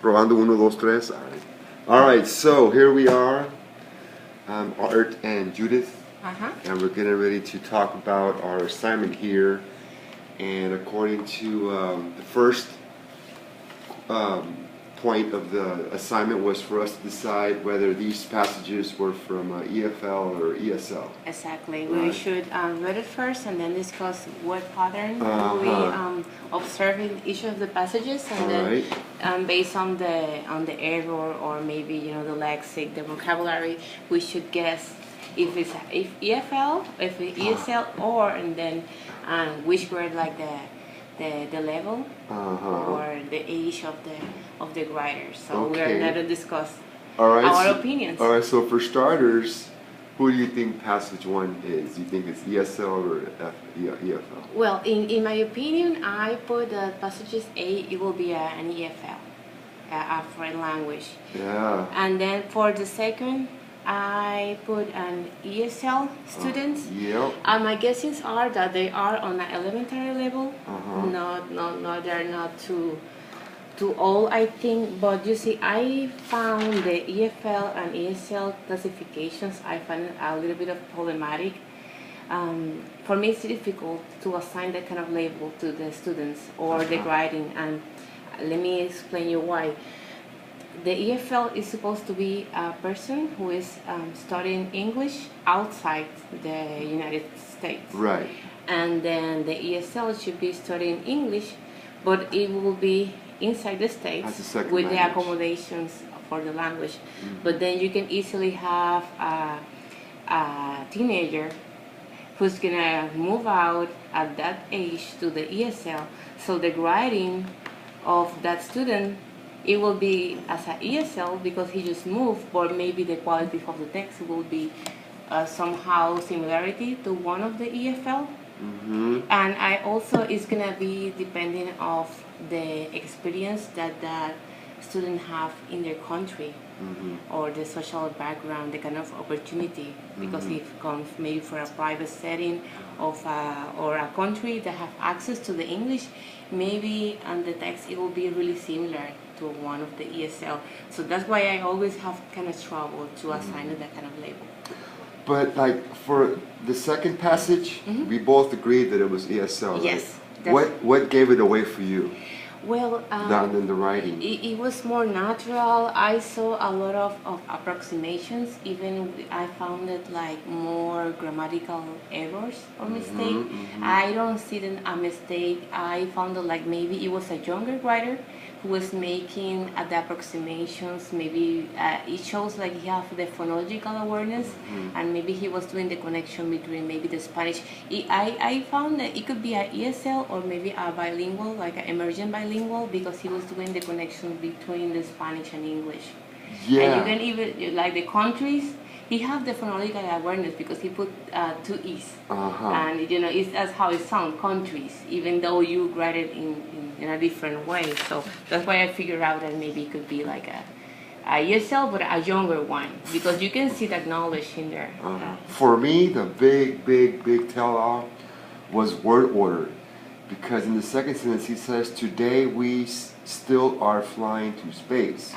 Probando 1, 2, 3. Alright, so here we are, Art and Judith, and we're getting ready to talk about our assignment here. And according to the first point of the assignment was for us to decide whether these passages were from EFL or ESL. Exactly. We should read it first and then discuss what pattern we observe in each of the passages, and then based on the error or maybe the lexic, the vocabulary, we should guess if EFL, if it's ESL, or and then which were like the level or the age of the writer. So we are going to discuss our opinions. All right. So for starters, who do you think passage 1 is? Do you think it's ESL or EFL? Well, in my opinion, I put that passages A, it will be an EFL, a foreign language. Yeah. And then for the second, I put an ESL students. My guesses are that they are on an elementary level. No, they're not too old, I think. But you see, I found the EFL and ESL classifications, I find it a little bit of problematic. For me, it's difficult to assign that kind of label to the students or the grading, and let me explain you why. The EFL is supposed to be a person who is studying English outside the United States. Right. And then the ESL should be studying English, but it will be inside the States with the accommodations for the language. But then you can easily have a teenager who's gonna move out at that age to the ESL. So the grading of that student, it will be as an ESL because he just moved, but maybe the quality of the text will be somehow similarity to one of the EFL. And I also it's gonna be depending of the experience that that student have in their country, or the social background, the kind of opportunity, because if it comes maybe for a private setting of or a country that have access to the English, maybe on the text it will be really similar to one of the ESL. So that's why I always have kind of trouble to assign that kind of label. But like for the second passage, we both agreed that it was ESL. Yes. Right? What gave it away for you? Well, than the writing. It was more natural. I saw a lot of approximations. Even I found it like more grammatical errors or mistake. I don't see it a mistake. I found it like maybe it was a younger writer who was making the approximations. Maybe it shows like he have the phonological awareness, and maybe he was doing the connection between maybe the Spanish. I found that it could be a ESL or maybe a bilingual, like an emergent bilingual, because he was doing the connection between the Spanish and English. Yeah. And you can even, like the countries, he have the phonological awareness because he put 2 E's. And that's how it sounds, countries, even though you write it in a different way. So that's why I figured out that maybe it could be like a ESL, but a younger one, because you can see that knowledge in there. For me, the big tell-off was word order, because in the second sentence he says, "Today we still are flying to space."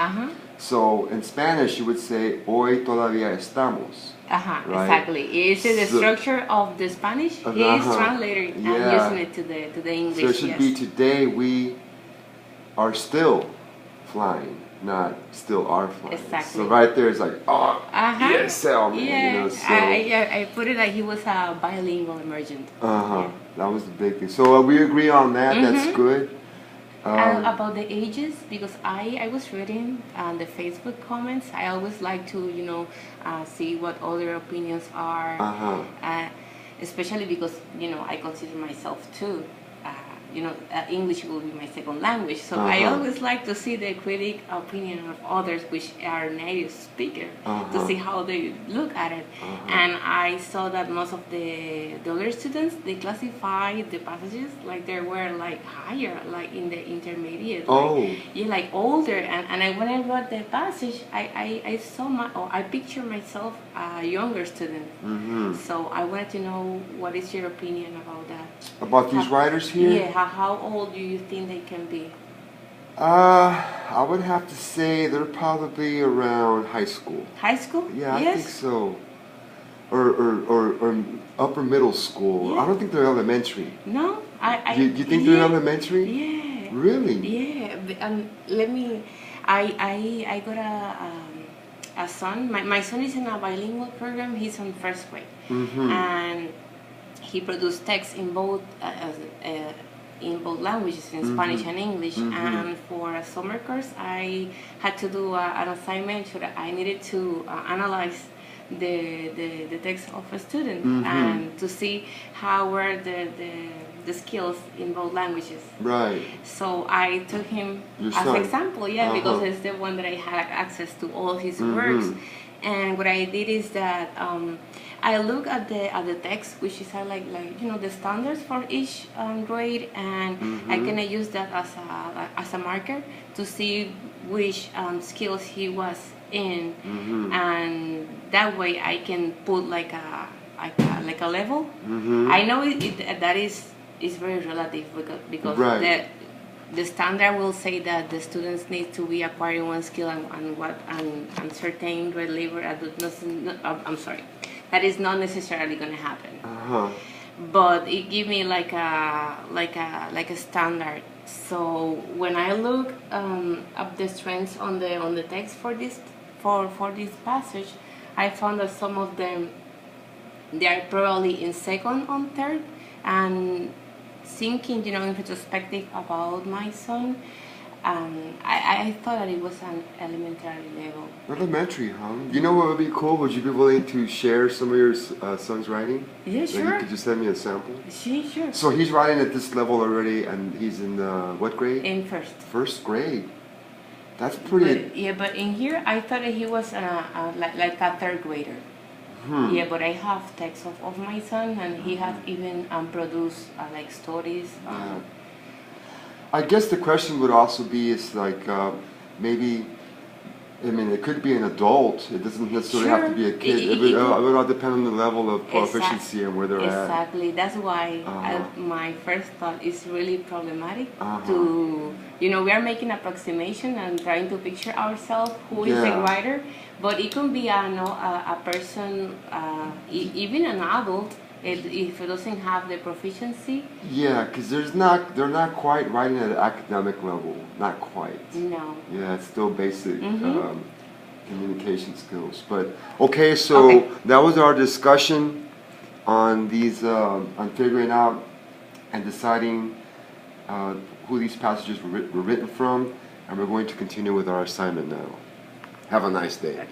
So in Spanish you would say, "Hoy todavía estamos." Right? Exactly. It's the structure of the Spanish. He is translating and using it to the English. So it should be, "Today we are still flying," not "still are flying." Exactly. So right there it's like, ESL, man. Yeah, I put it like he was a bilingual emergent. That was the big thing. So we agree on that. That's good. And about the ages, because I was reading the Facebook comments. I always like to see what other opinions are, especially because I consider myself too. English will be my second language, so I always like to see the critic opinion of others which are native speakers to see how they look at it. And I saw that most of the other students, they classify the passages like they were like higher, like in the intermediate, like older. And when I read the passage, I saw I picture myself a younger student. So I wanted to know what is your opinion about that. About these writers here? Yeah, how old do you think they can be? I would have to say they're probably around high school. High school? Yeah, yes. I think so. Or upper middle school. Yeah. I don't think they're elementary. No, You think they're elementary? Yeah. Really? Yeah. I got a son. My son is in a bilingual program. He's on first grade, and he produced text in both languages, in Spanish and English. And for a summer course, I had to do an assignment that I needed to analyze the text of a student and to see how were the skills in both languages. Right. So I took him Your as son. example, because it's the one that I had access to all of his works. And what I did is that I look at the text, which is like the standards for each grade, and I can use that as a marker to see which skills he was in, and that way I can put like a level. I know that is very relative because right. the standard will say that the students need to be acquiring one skill and certain grade level. I'm sorry, that is not necessarily going to happen. But it give me like a standard. So when I look up the strengths on the text for this passage, I found that some of them they are probably in second or third, and thinking, in retrospective about my son, I thought that it was an elementary level. Elementary, huh? You know what would be cool? Would you be willing to share some of your son's writing? Yeah, sure. Like you could just send me a sample? Sure. So he's writing at this level already, and he's in what grade? In first. First grade. That's pretty... But in here, I thought that he was like a third grader. Yeah, but I have texts of my son, and he has even produced like stories. I guess the question would also be is like maybe, I mean, it could be an adult. It doesn't necessarily have to be a kid. It would all depend on the level of proficiency and where they're at. Exactly. That's why my first thought is really problematic. To we are making approximation and trying to picture ourselves who is the writer, but it can be a person, even an adult. If it doesn't have the proficiency. Yeah, because they're not quite writing at an academic level. Not quite. No. Yeah, it's still basic communication skills. But okay, so that was our discussion on these, on figuring out and deciding who these passages were written from, and we're going to continue with our assignment now. Have a nice day.